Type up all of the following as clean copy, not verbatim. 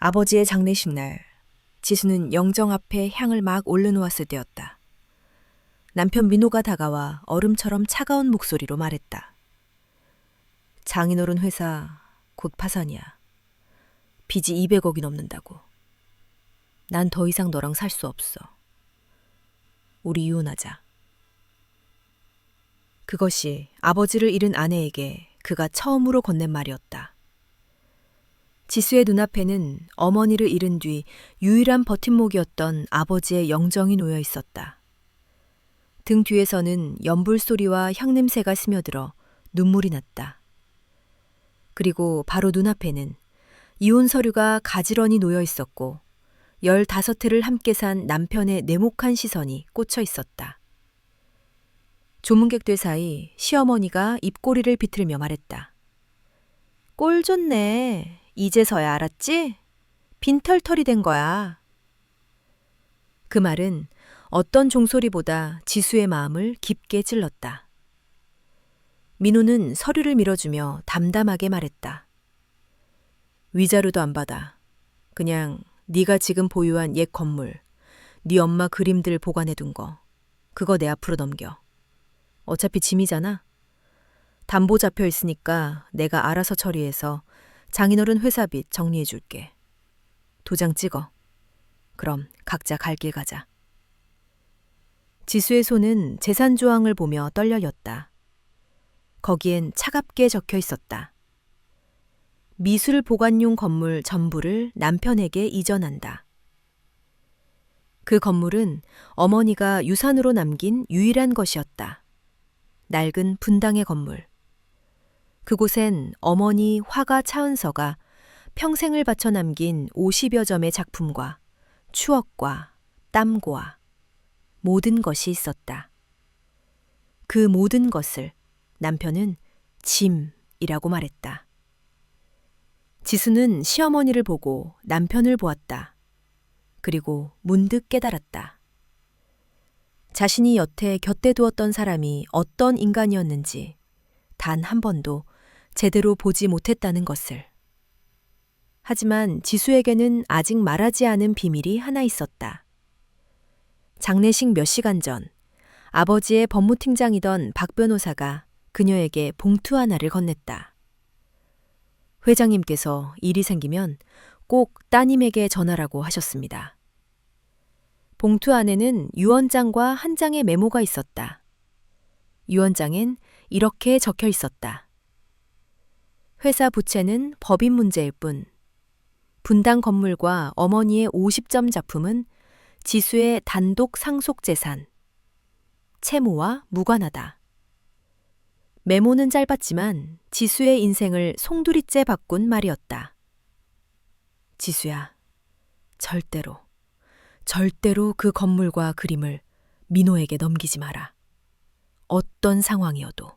아버지의 장례식 날, 지수는 영정 앞에 향을 막 올려놓았을 때였다. 남편 민호가 다가와 얼음처럼 차가운 목소리로 말했다. 장인어른 회사 곧 파산이야. 빚이 200억이 넘는다고. 난 더 이상 너랑 살 수 없어. 우리 이혼하자. 그것이 아버지를 잃은 아내에게 그가 처음으로 건넨 말이었다. 지수의 눈앞에는 어머니를 잃은 뒤 유일한 버팀목이었던 아버지의 영정이 놓여 있었다. 등 뒤에서는 연불 소리와 향냄새가 스며들어 눈물이 났다. 그리고 바로 눈앞에는 이혼 서류가 가지런히 놓여 있었고 15회를 함께 산 남편의 냉혹한 시선이 꽂혀 있었다. 조문객들 사이 시어머니가 입꼬리를 비틀며 말했다. 꼴 좋네. 이제서야 알았지? 빈털털이 된 거야. 그 말은 어떤 종소리보다 지수의 마음을 깊게 찔렀다. 민호는 서류를 밀어주며 담담하게 말했다. 위자료도 안 받아. 그냥 네가 지금 보유한 옛 건물, 네 엄마 그림들 보관해둔 거, 그거 내 앞으로 넘겨. 어차피 짐이잖아. 담보 잡혀 있으니까 내가 알아서 처리해서 장인어른 회사빚 정리해줄게. 도장 찍어. 그럼 각자 갈 길 가자. 지수의 손은 재산 조항을 보며 떨려였다. 거기엔 차갑게 적혀 있었다. 미술 보관용 건물 전부를 남편에게 이전한다. 그 건물은 어머니가 유산으로 남긴 유일한 것이었다. 낡은 분당의 건물. 그곳엔 어머니 화가 차은서가 평생을 바쳐 남긴 50여 점의 작품과 추억과 땀과 모든 것이 있었다. 그 모든 것을 남편은 짐이라고 말했다. 지수는 시어머니를 보고 남편을 보았다. 그리고 문득 깨달았다. 자신이 여태 곁에 두었던 사람이 어떤 인간이었는지 단 한 번도 제대로 보지 못했다는 것을. 하지만 지수에게는 아직 말하지 않은 비밀이 하나 있었다. 장례식 몇 시간 전 아버지의 법무팀장이던 박 변호사가 그녀에게 봉투 하나를 건넸다. 회장님께서 일이 생기면 꼭 따님에게 전하라고 하셨습니다. 봉투 안에는 유언장과 한 장의 메모가 있었다. 유언장엔 이렇게 적혀 있었다. 회사 부채는 법인 문제일 뿐, 분당 건물과 어머니의 50점 작품은 지수의 단독 상속 재산, 채무와 무관하다. 메모는 짧았지만 지수의 인생을 송두리째 바꾼 말이었다. 지수야, 절대로 그 건물과 그림을 민호에게 넘기지 마라. 어떤 상황이어도.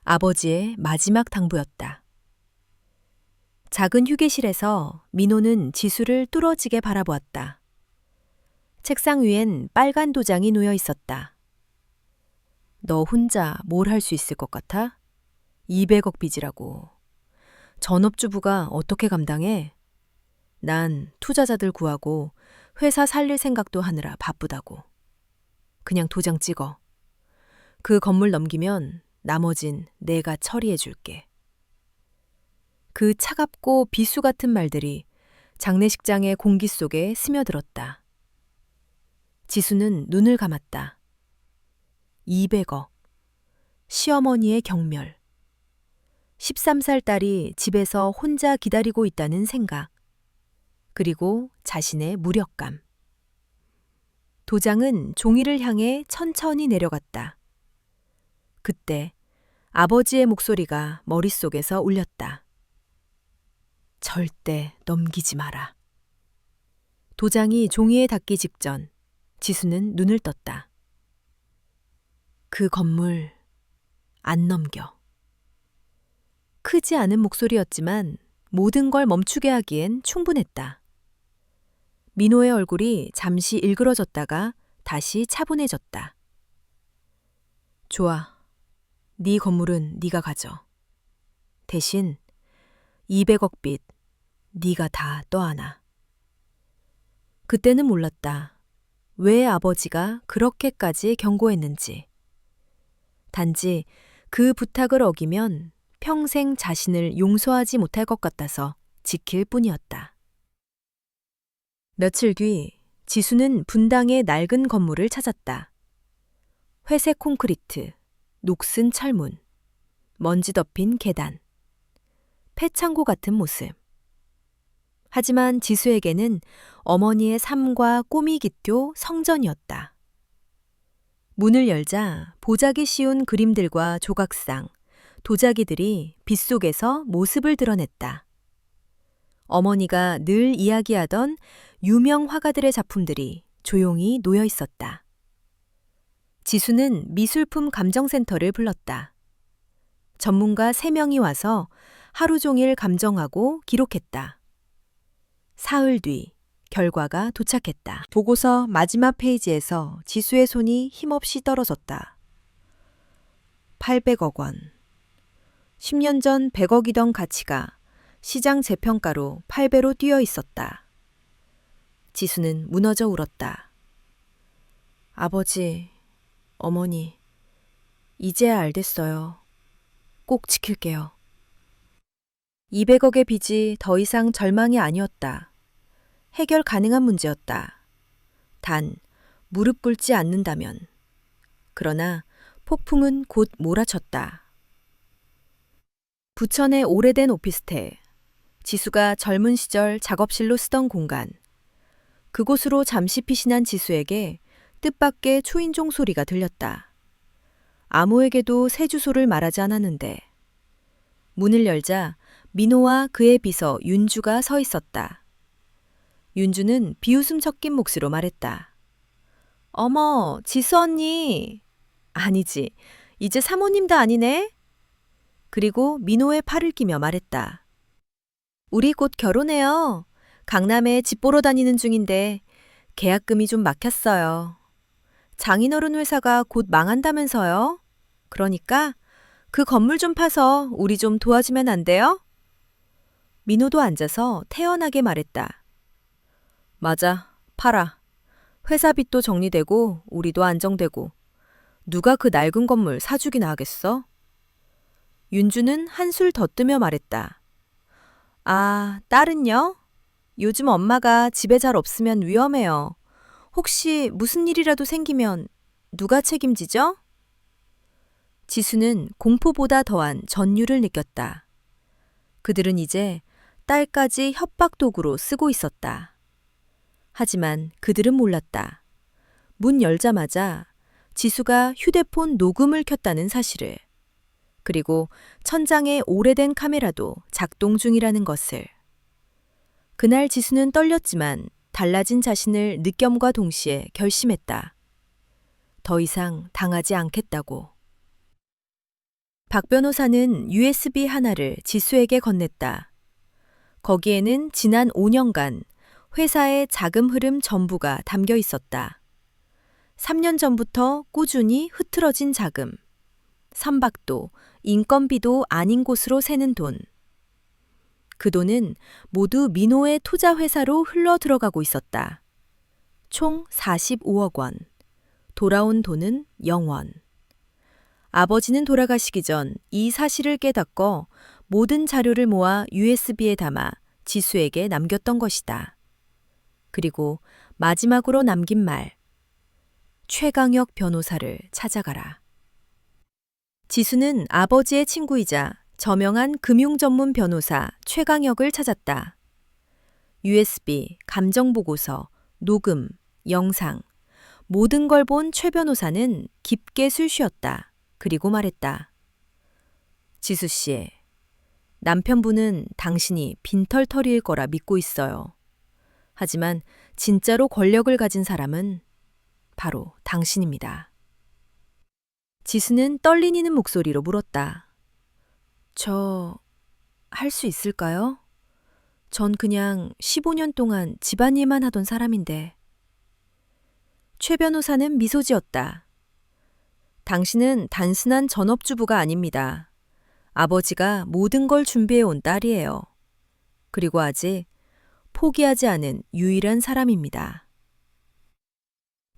아버지의 마지막 당부였다. 작은 휴게실에서 민호는 지수를 뚫어지게 바라보았다. 책상 위엔 빨간 도장이 놓여 있었다. 너 혼자 뭘 할 수 있을 것 같아? 200억 빚이라고. 전업주부가 어떻게 감당해? 난 투자자들 구하고 회사 살릴 생각도 하느라 바쁘다고. 그냥 도장 찍어. 그 건물 넘기면 나머진 내가 처리해 줄게. 그 차갑고 비수 같은 말들이 장례식장의 공기 속에 스며들었다. 지수는 눈을 감았다. 200억. 시어머니의 경멸. 13살 딸이 집에서 혼자 기다리고 있다는 생각. 그리고 자신의 무력감. 도장은 종이를 향해 천천히 내려갔다. 그때 아버지의 목소리가 머릿속에서 울렸다. 절대 넘기지 마라. 도장이 종이에 닿기 직전 지수는 눈을 떴다. 그 건물 안 넘겨. 크지 않은 목소리였지만 모든 걸 멈추게 하기엔 충분했다. 민호의 얼굴이 잠시 일그러졌다가 다시 차분해졌다. 좋아. 네 건물은 네가 가져. 대신 200억 빚 네가 다 떠안아. 그때는 몰랐다. 왜 아버지가 그렇게까지 경고했는지. 단지 그 부탁을 어기면 평생 자신을 용서하지 못할 것 같아서 지킬 뿐이었다. 며칠 뒤 지수는 분당의 낡은 건물을 찾았다. 회색 콘크리트, 녹슨 철문, 먼지 덮인 계단, 폐창고 같은 모습. 하지만 지수에게는 어머니의 삶과 꿈이 깃교 성전이었다. 문을 열자 보자기 쉬운 그림들과 조각상, 도자기들이 빛 속에서 모습을 드러냈다. 어머니가 늘 이야기하던 유명 화가들의 작품들이 조용히 놓여 있었다. 지수는 미술품 감정센터를 불렀다. 전문가 3명이 와서 하루 종일 감정하고 기록했다. 사흘 뒤 결과가 도착했다. 보고서 마지막 페이지에서 지수의 손이 힘없이 떨어졌다. 800억 원. 10년 전 100억이던 가치가 시장 재평가로 8배로 뛰어 있었다. 지수는 무너져 울었다. 아버지, 어머니, 이제야 알겠어요. 꼭 지킬게요. 200억의 빚이 더 이상 절망이 아니었다. 해결 가능한 문제였다. 단, 무릎 꿇지 않는다면. 그러나 폭풍은 곧 몰아쳤다. 부천의 오래된 오피스텔. 지수가 젊은 시절 작업실로 쓰던 공간. 그곳으로 잠시 피신한 지수에게 뜻밖의 초인종 소리가 들렸다. 아무에게도 새 주소를 말하지 않았는데. 문을 열자 민호와 그의 비서 윤주가 서 있었다. 윤주는 비웃음 섞인 몫으로 말했다. 어머, 지수 언니. 아니지, 이제 사모님도 아니네. 그리고 민호의 팔을 끼며 말했다. 우리 곧 결혼해요. 강남에 집 보러 다니는 중인데 계약금이 좀 막혔어요. 장인어른 회사가 곧 망한다면서요. 그러니까 그 건물 좀 파서 우리 좀 도와주면 안 돼요? 민호도 앉아서 태연하게 말했다. 맞아, 팔아. 회사 빚도 정리되고 우리도 안정되고 누가 그 낡은 건물 사주기나 하겠어? 윤주는 한술 더 뜨며 말했다. 아, 딸은요? 요즘 엄마가 집에 잘 없으면 위험해요. 혹시 무슨 일이라도 생기면 누가 책임지죠? 지수는 공포보다 더한 전율을 느꼈다. 그들은 이제 딸까지 협박 도구로 쓰고 있었다. 하지만 그들은 몰랐다. 문 열자마자 지수가 휴대폰 녹음을 켰다는 사실을. 그리고 천장에 오래된 카메라도 작동 중이라는 것을. 그날 지수는 떨렸지만 달라진 자신을 느꼈음과 동시에 결심했다. 더 이상 당하지 않겠다고. 박 변호사는 USB 하나를 지수에게 건넸다. 거기에는 지난 5년간 회사의 자금 흐름 전부가 담겨 있었다. 3년 전부터 꾸준히 흐트러진 자금, 선박도 인건비도 아닌 곳으로 새는 돈. 그 돈은 모두 민호의 투자회사로 흘러 들어가고 있었다. 총 45억 원. 돌아온 돈은 0원. 아버지는 돌아가시기 전 이 사실을 깨닫고 모든 자료를 모아 USB에 담아 지수에게 남겼던 것이다. 그리고 마지막으로 남긴 말. 최강혁 변호사를 찾아가라. 지수는 아버지의 친구이자 저명한 금융 전문 변호사 최강혁을 찾았다. USB, 감정보고서, 녹음, 영상, 모든 걸 본 최 변호사는 깊게 숨 쉬었다. 그리고 말했다. 지수 씨, 남편분은 당신이 빈털터리일 거라 믿고 있어요. 하지만 진짜로 권력을 가진 사람은 바로 당신입니다. 지수는 떨리는 목소리로 물었다. 할 수 있을까요? 전 그냥 15년 동안 집안일만 하던 사람인데. 최 변호사는 미소 지었다. 당신은 단순한 전업주부가 아닙니다. 아버지가 모든 걸 준비해 온 딸이에요. 그리고 아직 포기하지 않은 유일한 사람입니다.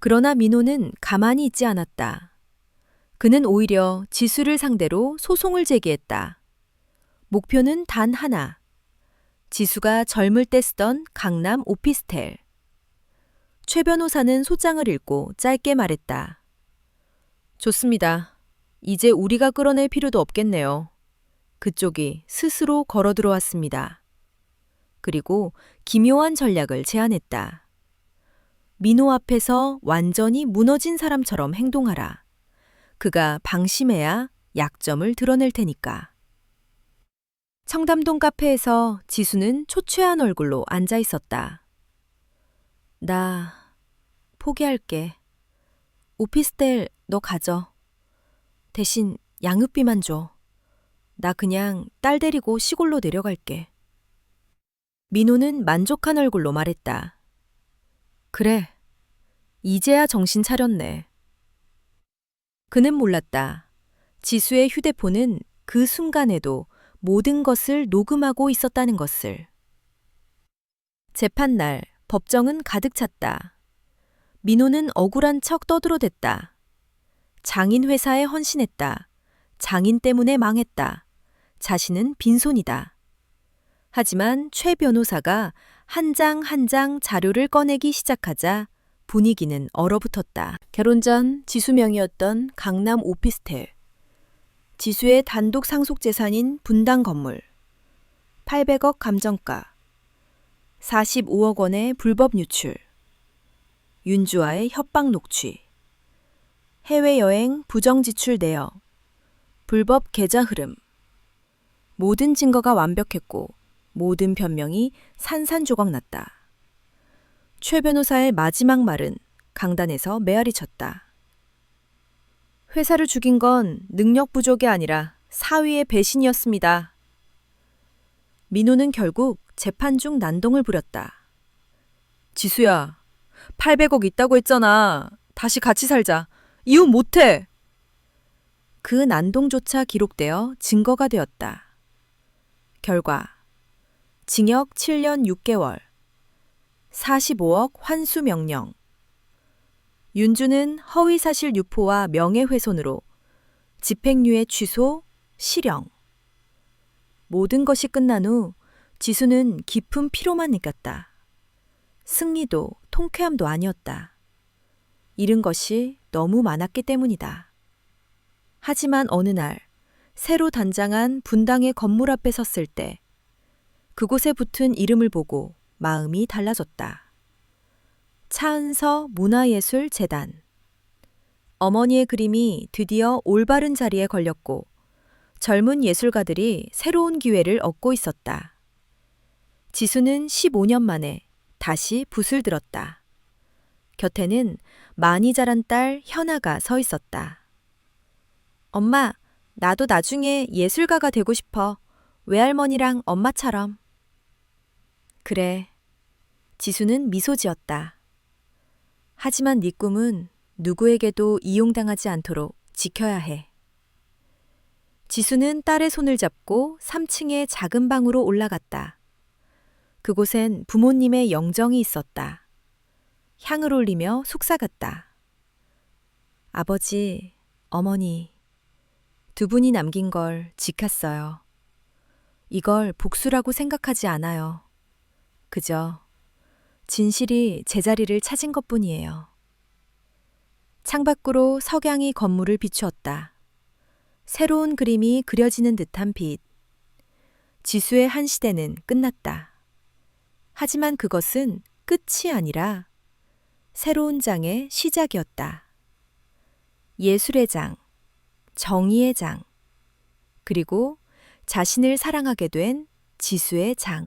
그러나 민호는 가만히 있지 않았다. 그는 오히려 지수를 상대로 소송을 제기했다. 목표는 단 하나. 지수가 젊을 때 쓰던 강남 오피스텔. 최 변호사는 소장을 읽고 짧게 말했다. 좋습니다. 이제 우리가 끌어낼 필요도 없겠네요. 그쪽이 스스로 걸어 들어왔습니다. 그리고 기묘한 전략을 제안했다. 민호 앞에서 완전히 무너진 사람처럼 행동하라. 그가 방심해야 약점을 드러낼 테니까. 청담동 카페에서 지수는 초췌한 얼굴로 앉아 있었다. 나 포기할게. 오피스텔 너 가져. 대신 양육비만 줘. 나 그냥 딸 데리고 시골로 내려갈게. 민호는 만족한 얼굴로 말했다. 그래. 이제야 정신 차렸네. 그는 몰랐다. 지수의 휴대폰은 그 순간에도 모든 것을 녹음하고 있었다는 것을. 재판날 법정은 가득 찼다. 민호는 억울한 척 떠들어댔다. 장인 회사에 헌신했다. 장인 때문에 망했다. 자신은 빈손이다. 하지만 최 변호사가 한 장 한 장 자료를 꺼내기 시작하자 분위기는 얼어붙었다. 결혼 전 지수 명의였던 강남 오피스텔. 지수의 단독 상속 재산인 분당 건물. 800억 감정가. 45억 원의 불법 유출. 윤주와의 협박 녹취. 해외여행 부정 지출 내역. 불법 계좌 흐름. 모든 증거가 완벽했고 모든 변명이 산산조각 났다. 최 변호사의 마지막 말은 강단에서 메아리 쳤다. 회사를 죽인 건 능력 부족이 아니라 사위의 배신이었습니다. 민호는 결국 재판 중 난동을 부렸다. 지수야, 800억 있다고 했잖아. 다시 같이 살자. 이혼 못해. 그 난동조차 기록되어 증거가 되었다. 결과 징역 7년 6개월, 45억 환수 명령. 윤주는 허위사실 유포와 명예훼손으로 집행유예 취소, 실형. 모든 것이 끝난 후 지수는 깊은 피로만 느꼈다. 승리도 통쾌함도 아니었다. 잃은 것이 너무 많았기 때문이다. 하지만 어느 날 새로 단장한 분당의 건물 앞에 섰을 때 그곳에 붙은 이름을 보고 마음이 달라졌다. 차은서 문화예술재단. 어머니의 그림이 드디어 올바른 자리에 걸렸고 젊은 예술가들이 새로운 기회를 얻고 있었다. 지수는 15년 만에 다시 붓을 들었다. 곁에는 많이 자란 딸 현아가 서 있었다. 엄마, 나도 나중에 예술가가 되고 싶어. 외할머니랑 엄마처럼. 그래. 지수는 미소 지었다. 하지만 네 꿈은 누구에게도 이용당하지 않도록 지켜야 해. 지수는 딸의 손을 잡고 3층의 작은 방으로 올라갔다. 그곳엔 부모님의 영정이 있었다. 향을 올리며 속삭였다. 아버지, 어머니, 두 분이 남긴 걸 지켰어요. 이걸 복수라고 생각하지 않아요. 그저 진실이 제자리를 찾은 것뿐이에요. 창밖으로 석양이 건물을 비추었다. 새로운 그림이 그려지는 듯한 빛. 지수의 한 시대는 끝났다. 하지만 그것은 끝이 아니라 새로운 장의 시작이었다. 예술의 장, 정의의 장, 그리고 자신을 사랑하게 된 지수의 장.